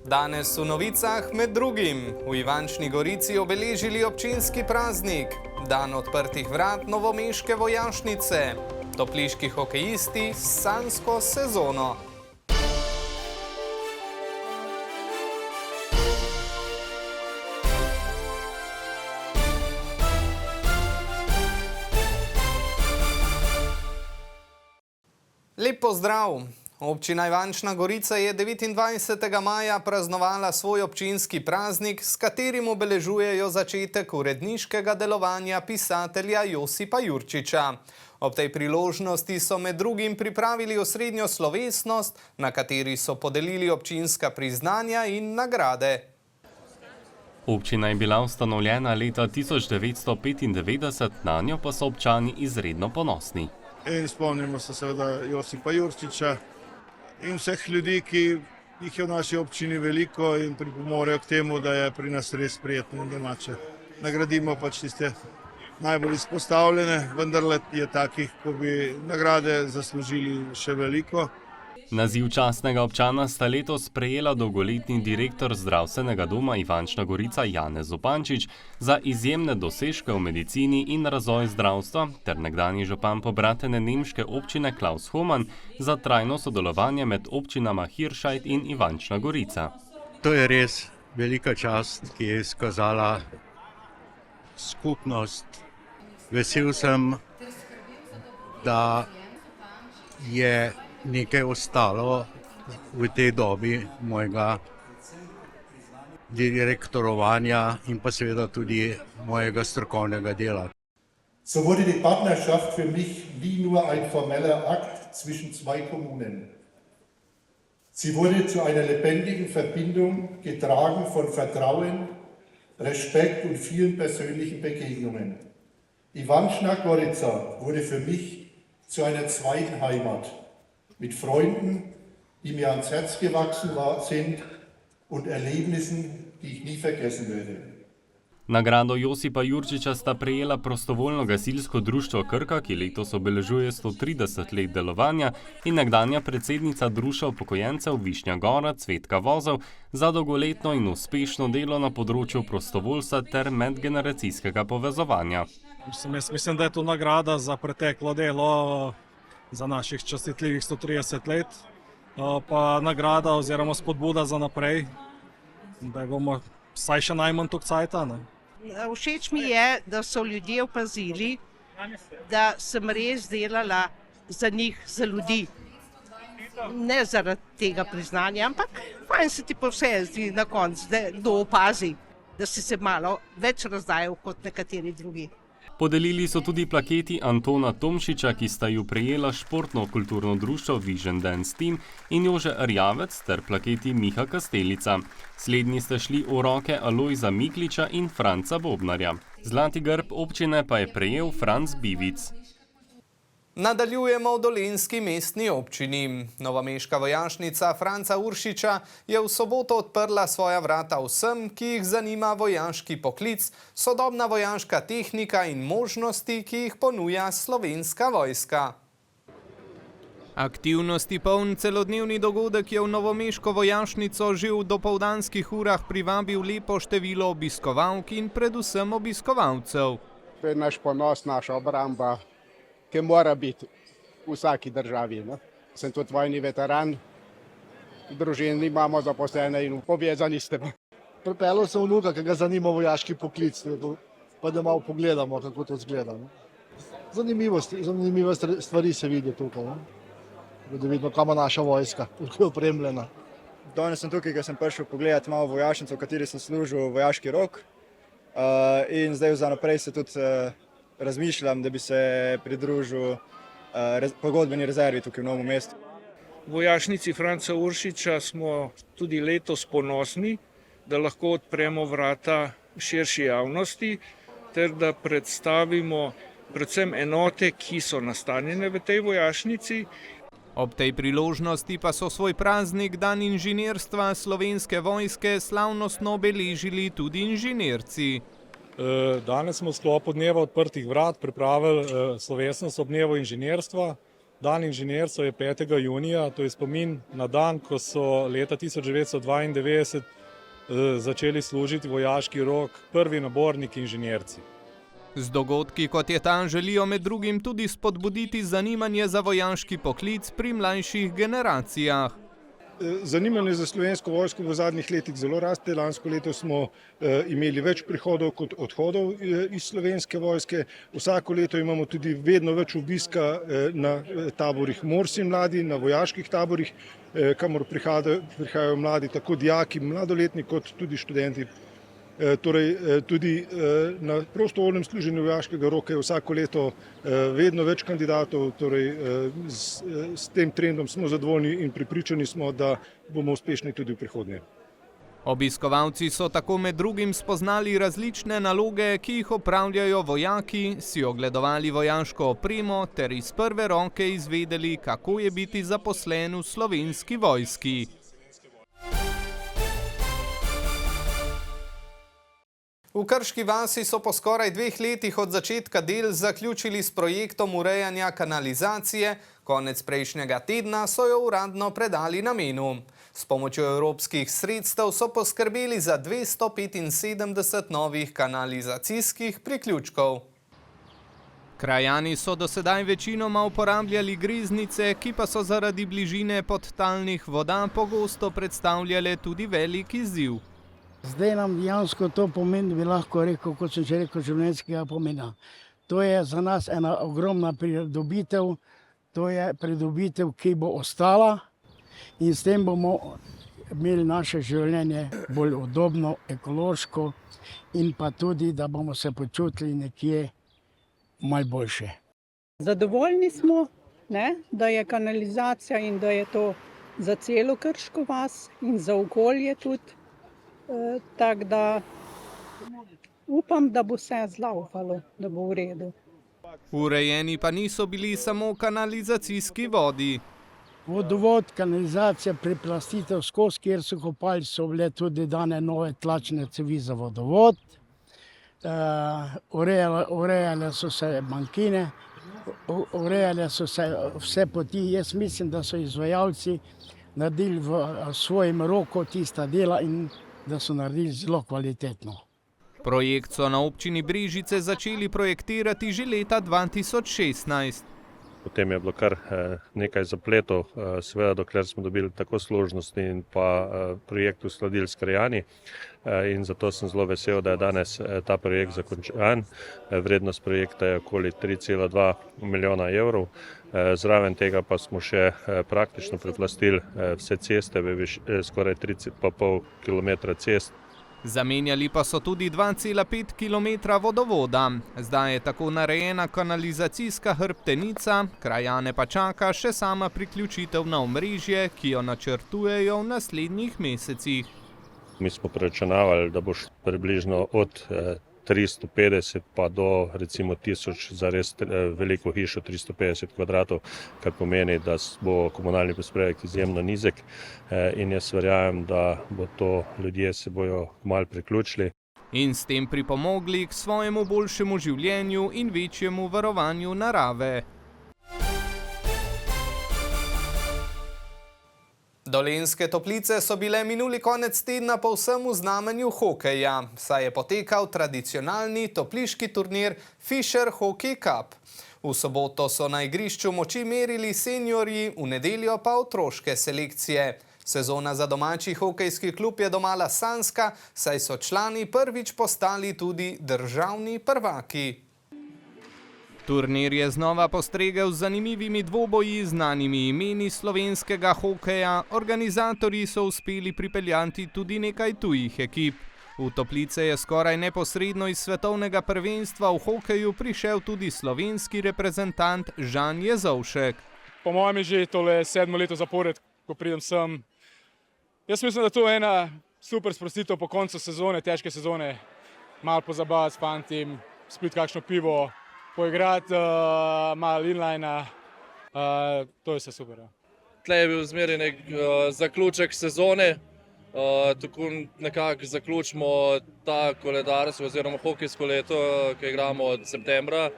Danes v novicah med drugim v Ivančni Gorici obeležili občinski praznik, dan odprtih vrat novomeške vojašnice, topliški hokejisti s sanjsko sezono. Lep pozdrav! Občina Ivančna Gorica je 29. maja praznovala svoj občinski praznik, s katerim obeležujejo začetek uredniškega delovanja pisatelja Josipa Jurčiča. Ob tej priložnosti so med drugim pripravili osrednjo slovesnost, na kateri so podelili občinska priznanja in nagrade. Občina je bila ustanovljena leta 1995, nanjo pa so občani izredno ponosni. In spomnimo se seveda Josipa Jurčiča in vseh ljudi, ki jih je v naši občini veliko in pripomorejo k temu, da je pri nas res prijetno in domače. Nagradimo pač tiste najbolj izpostavljene, vendar je takih, ko bi nagrade zaslužili še veliko. Naziv častnega občana sta letos prejela dolgoletni direktor zdravstvenega doma Ivančna Gorica Janez Zupančič za izjemne dosežke v medicini in razvoj zdravstva ter nekdanji župan pobratene nemške občine Klaus Homann za trajno sodelovanje med občinama Hiršajt in Ivančna Gorica. To je res velika čast, ki je izkazala skupnost. Vesel sem, da je nekaj ostalo v tej dobi mojega direktorovanja in pa seveda tudi mojega strokovnega dela. So wurde die Partnerschaft für mich wie nur ein formeller Akt zwischen zwei Kommunen. Sie wurde zu einer lebendigen Verbindung, getragen von Vertrauen, Respekt und vielen persönlichen Begegnungen. Ivančna Gorica wurde für mich zu einer zweiten Heimat. Mit Freunden, die mir ans Herz gewachsen sind und Erlebnissen, die ich nie vergessen werde. Nagrado Josipa Jurčiča sta prejela prostovoljno gasilsko društvo Krka, ki letos obeležuje 130 let delovanja, in nekdanja predsednica društva upokojencev Višnja Gora Cvetka Vozel za dolgoletno in uspešno delo na področju prostovoljstva ter medgeneracijskega povezovanja. Mislim, da je to nagrada za preteklo delo za naših častitljivih 130 let, pa nagrada oziroma spodbuda za naprej, da bomo vsaj še najmanj toliko cajta. Všeč mi je, da so ljudje opazili, da sem res delala za njih, za ljudi. Ne zaradi tega priznanja, ampak fajn se ti pa vse zdi na koncu, da kdo opazi, da si se malo več razdajal kot nekateri drugi. Podelili so tudi plaketi Antona Tomšiča, ki sta ju prejela športno-kulturno društvo Vision Dance Team, in Jože Rjavec ter plaketi Miha Kastelica. Slednji sta šli v roke Alojza Mikliča in Franca Bobnarja. Zlati grb občine pa je prejel Franc Bivic. Nadaljujemo v dolenjski mestni občini. Novomeška vojašnica Franca Uršiča je v soboto odprla svoja vrata vsem, ki jih zanima vojaški poklic, sodobna vojaška tehnika in možnosti, ki jih ponuja Slovenska vojska. Aktivnosti poln celodnevni dogodek je v novomeško vojašnico že v dopoldanskih urah privabil lepo število obiskovalk in predvsem obiskovalcev. To je naš ponos, naša obramba, ki mora biti v vsaki državi. Sem tudi vojni veteran, družini imamo zaposlene in povezani s tem. Pripeljal sem vnuka, ki ga zanima vojaški poklic, pa da malo pogledamo, kako to izgleda. Zanimive stvari se vidi tukaj, da vidimo, kam je naša vojska, kako je opremljena. Danes sem tukaj, ker sem prišel pogledati malo vojašnico, v kateri sem služil vojaški rok, in zdaj za naprej se tudi razmišljam, da bi se pridružil pogodbeni rezervi tukaj v Novem mestu. V vojašnici Franca Uršiča smo tudi letos ponosni, da lahko odpremo vrata širši javnosti ter da predstavimo predvsem enote, ki so nastanjene v tej vojašnici. Ob tej priložnosti pa so svoj praznik Dan inženirstva Slovenske vojske slavnostno obeležili tudi inženirci. Danes smo v sklopu Dneva odprtih vrat pripravili slovesnost ob Dnevu inženirstva. Dan inženirstva je 5. junija, to je spomin na dan, ko so leta 1992 začeli služiti vojaški rok prvi naborniki inženirci. Z dogodki, kot je ta, želijo med drugim tudi spodbuditi zanimanje za vojaški poklic pri mlajših generacijah. Zanimanje za Slovensko vojsko v zadnjih letih zelo raste. Lansko leto smo imeli več prihodov kot odhodov iz Slovenske vojske. Vsako leto imamo tudi vedno več obiska na taborih Morsi mladi, na vojaških taborih, kamor prihajajo mladi, tako dijaki, mladoletni kot tudi študenti. Tudi na prostovoljnem služenju vojaškega roka je vsako leto vedno več kandidatov, s tem trendom smo zadovoljni in prepričani smo, da bomo uspešni tudi v prihodnje. Obiskovalci so tako med drugim spoznali različne naloge, ki jih opravljajo vojaki, si ogledovali vojaško opremo ter iz prve roke izvedeli, kako je biti zaposlen v Slovenski vojski. V Krški vasi so po skoraj 2 letih od začetka del zaključili s projektom urejanja kanalizacije, konec prejšnjega tedna so jo uradno predali namenu. S pomočjo evropskih sredstev so poskrbeli za 275 novih kanalizacijskih priključkov. Krajani so do sedaj večinoma uporabljali greznice, ki pa so zaradi bližine podtalnih voda pogosto predstavljale tudi velik izziv. Zdaj nam dejansko to pomeni, bi lahko rekel, kot sem že rekel, življenjskega pomena. To je za nas ena ogromna pridobitev, to je pridobitev, ki bo ostala in s tem bomo imeli naše življenje bolj udobno, ekološko in pa tudi, da bomo se počutili nekje malo boljše. Zadovoljni smo, da je kanalizacija in da je to za celo Krško vas in za okolje tudi. Tako da upam, da bo vse zlaufalo, da bo v redu. Urejeni pa niso bili samo kanalizacijski vodi. Vodovod, kanalizacija, preplastitev skozi, kjer so kopali, so bile tudi dane nove tlačne cevi za vodovod. Urejale so se bankine, urejale so se vse poti. Jaz mislim, da so izvajalci naredili v svojim roko tista dela in da so naredili zelo kvalitetno. Projekt so na občini Brežice začeli projektirati že leta 2016. Potem je bilo kar nekaj zapletov, seveda dokler smo dobili tako složnosti in pa projekt uskladili s krajani. In zato sem zelo vesel, da je danes ta projekt zakončan. Vrednost projekta je okoli 3,2 milijona evrov. Zraven tega pa smo še praktično preplastili vse ceste, skoraj 3,5 km cest. Zamenjali pa so tudi 2,5 km vodovoda. Zdaj je tako narejena kanalizacijska hrbtenica, krajane pa čaka še sama priključitev na omrežje, ki jo načrtujejo v naslednjih mesecih. Mi smo preračunavali, da bo približno od 350 pa do recimo 1000 za res veliko hišo, 350 kvadratov, kar pomeni, da bo komunalni prispevek izjemno nizek in jaz verjamem, da bo to ljudje se bojo malo priključili. In s tem pripomogli k svojemu boljšemu življenju in večjemu varovanju narave. Dolenjske Toplice so bile minuli konec tedna povsem v znamenju hokeja, saj je potekal tradicionalni topliški turnir Fisher Hockey Cup. V soboto so na igrišču moči merili seniorji, v nedeljo pa otroške selekcije. Sezona za domači hokejski klub je domala sanjska, saj so člani prvič postali tudi državni prvaki. Turnir je znova postregel z zanimivimi dvoboji z znanimi imeni slovenskega hokeja. Organizatorji so uspeli pripeljati tudi nekaj tujih ekip. V Toplice je skoraj neposredno iz svetovnega prvenstva v hokeju prišel tudi slovenski reprezentant Žan Jezovšek. Po mojem je že tole 7. leto zapored, ko pridem sem. Jaz mislim, da to je ena super sprostitev po koncu sezone, težke sezone. Malo pozabavati s fantim, spiti kakšno pivo, poigrati malo inline, to je vse super. Tle je bil zmeraj nek zaključek sezone, tako nekako zaključimo ta koledarstvo oziroma hokejsko leto, ki igramo od septembra.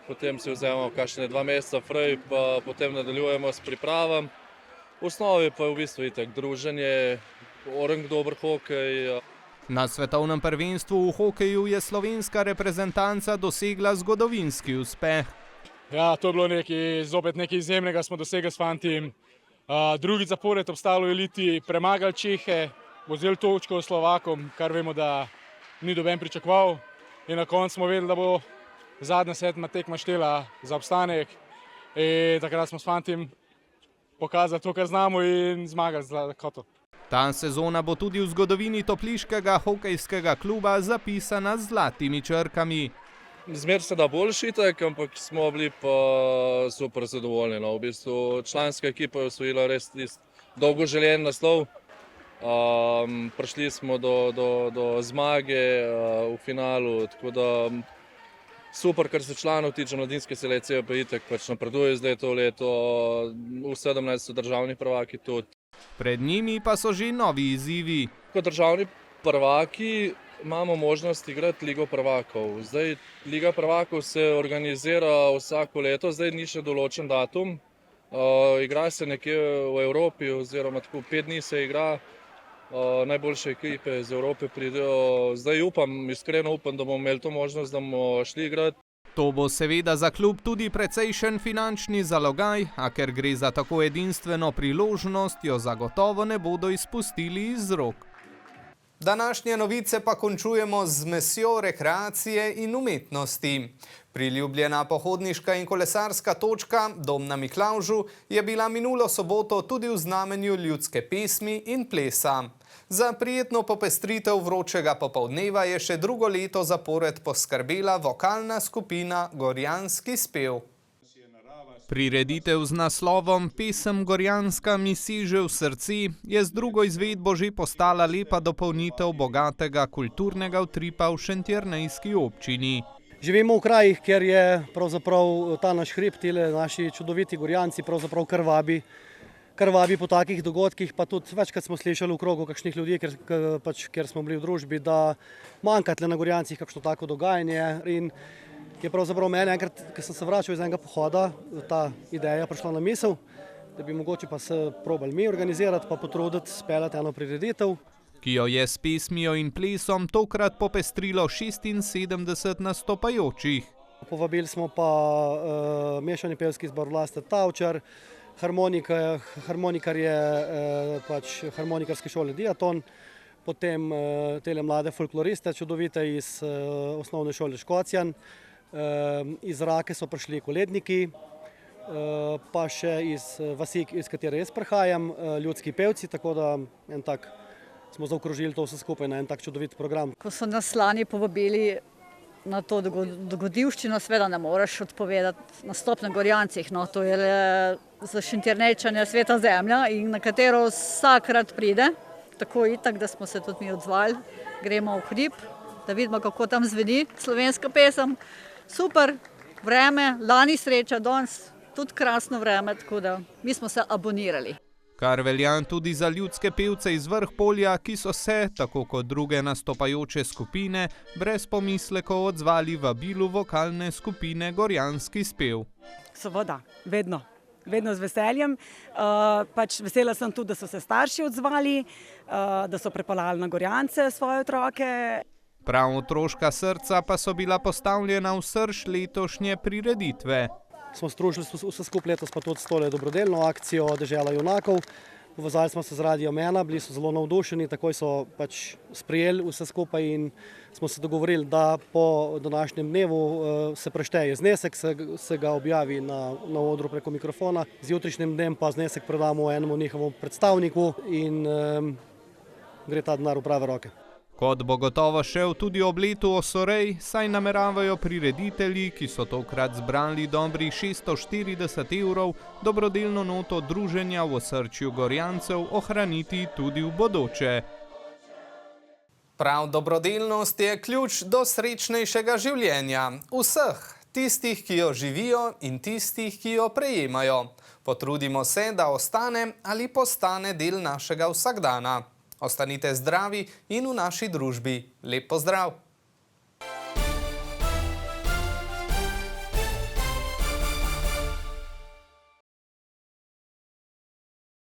potem si vzamemo kakšne 2 meseca fraj, pa potem nadaljujemo s pripravam. V osnovi pa je v bistvu itak druženje, orang dober hokej. Na svetovnem prvenstvu v hokeju je slovenska reprezentanca dosegla zgodovinski uspeh. Ja, to je bilo zopet nekaj izjemnega smo dosegli s fanti. Drugi zapored obstalo eliti, premagali Čehe, vzeli točko Slovakom, kar vemo, da ni noben pričakoval. In na koncu smo vedeli, da bo zadnja 7. tekma štela za obstanek. In takrat smo s fanti pokazali to, kar znamo in zmagali z lahkoto. Ta sezona bo tudi v zgodovini topliškega hokejskega kluba zapisana z zlatimi črkami. Zmer se da boljši itak, ampak smo bili pa super zadovoljni. V bistvu članska ekipa je osvojila res dolgo željen naslov. Prišli smo do zmage v finalu, tako da super, kar se članov tiče, mladinske selekcije pa itak napreduje zdaj to leto, v 17 državni prvaki tudi. Pred njimi pa so že novi izzivi. Kot državni prvaki imamo možnost igrati Ligo prvakov. Zdaj, Liga prvakov se organizira vsako leto, zdaj ni še določen datum. Igra se nekje v Evropi, oziroma tako 5 dni se igra. Najboljše ekipe iz Evrope pridejo. Zdaj iskreno upam, da bomo imeli to možnost, da bomo šli igrati. To bo seveda za klub tudi precejšen finančni zalogaj, a ker gre za tako edinstveno priložnost, jo zagotovo ne bodo izpustili iz rok. Današnje novice pa končujemo z zmesjo rekreacije in umetnosti. Priljubljena pohodniška in kolesarska točka Dom na Miklavžu je bila minulo soboto tudi v znamenju ljudske pesmi in plesa. Za prijetno popestritev vročega popoldneva je še drugo leto zapored poskrbela vokalna skupina Gorjanski spev. Prireditev z naslovom Pesem Gorjanska mi seže v srce je z drugo izvedbo že postala lepa dopolnitev bogatega kulturnega utripa v šentjernejski občini. Živimo v krajih, kjer je pravzaprav ta naš hrib, tile naši čudoviti Gorjanci pravzaprav krvavi po takih dogodkih, pa tudi večkrat smo slišali v krogu kakšnih ljudi, ker smo bili v družbi, da manjka tle na Gorjancih kakšno tako dogajanje. In je pravzaprav mene enkrat, ko sem se vračal iz enega pohoda, ta ideja prišla na misel, da bi mogoče pa se probali mi organizirati, pa potruditi speljati eno prireditev. Ki jo je s pesmijo in plesom tokrat popestrilo 76 nastopajočih. Povabili smo pa mešani pevski zbor Vlaste Tavčar, harmonikar je harmonikarske šole Diaton, potem tele mlade folkloriste čudovite iz osnovne šole Škocjan, iz Rake so prišli koledniki, pa še iz vasi, iz katere jaz prihajam, ljudski pevci, tako da en tak smo zaokrožili to vse skupaj na en tak čudovit program. Ko so nas lani povabili na to dogodivščino, seveda ne moreš odpovedati nastop na Gorjancih. No, to je za Šentjernejčane sveta zemlja in na katero vsakrat pride, tako itak, da smo se tudi mi odzvali. Gremo v hrib, da vidimo, kako tam zveni slovenska pesem. Super vreme, lani sreča, danes tudi krasno vreme, tako da mi smo se abonirali. Kar velja tudi za ljudske pevce iz Vrhpolja, ki so se, tako kot druge nastopajoče skupine, brez pomislekov odzvali vabilu vokalne skupine Gorjanski spev. Seveda, vedno z veseljem. Vesela sem tudi, da so se starši odzvali, da so pripeljali na Gorjance svoje otroke. Prav otroška srca pa so bila postavljena v srž letošnje prireditve. Smo združili vse skupaj letos pa tudi s tole dobrodelno akcijo Dežela junakov. Povezali smo se z Radiom 1, bili so zelo navdušeni, takoj so sprejeli vse skupaj in smo se dogovorili, da po današnjem dnevu se prešteje znesek, se ga objavi na odru preko mikrofona. Z jutrišnjim dnem pa znesek predamo enemu njihovemu predstavniku in gre ta denar v prave roke. Kot bo gotovo šel tudi ob letu Osorej, saj nameravajo prireditelji, ki so tokrat zbrali dobrih 640 evrov, dobrodelno noto druženja v osrčju Gorjancev ohraniti tudi v bodoče. Prav dobrodelnost je ključ do srečnejšega življenja. Vseh, tistih, ki jo živijo in tistih, ki jo prejemajo. Potrudimo se, da ostane ali postane del našega vsakdana. Ostanite zdravi in v naši družbi. Lep pozdrav!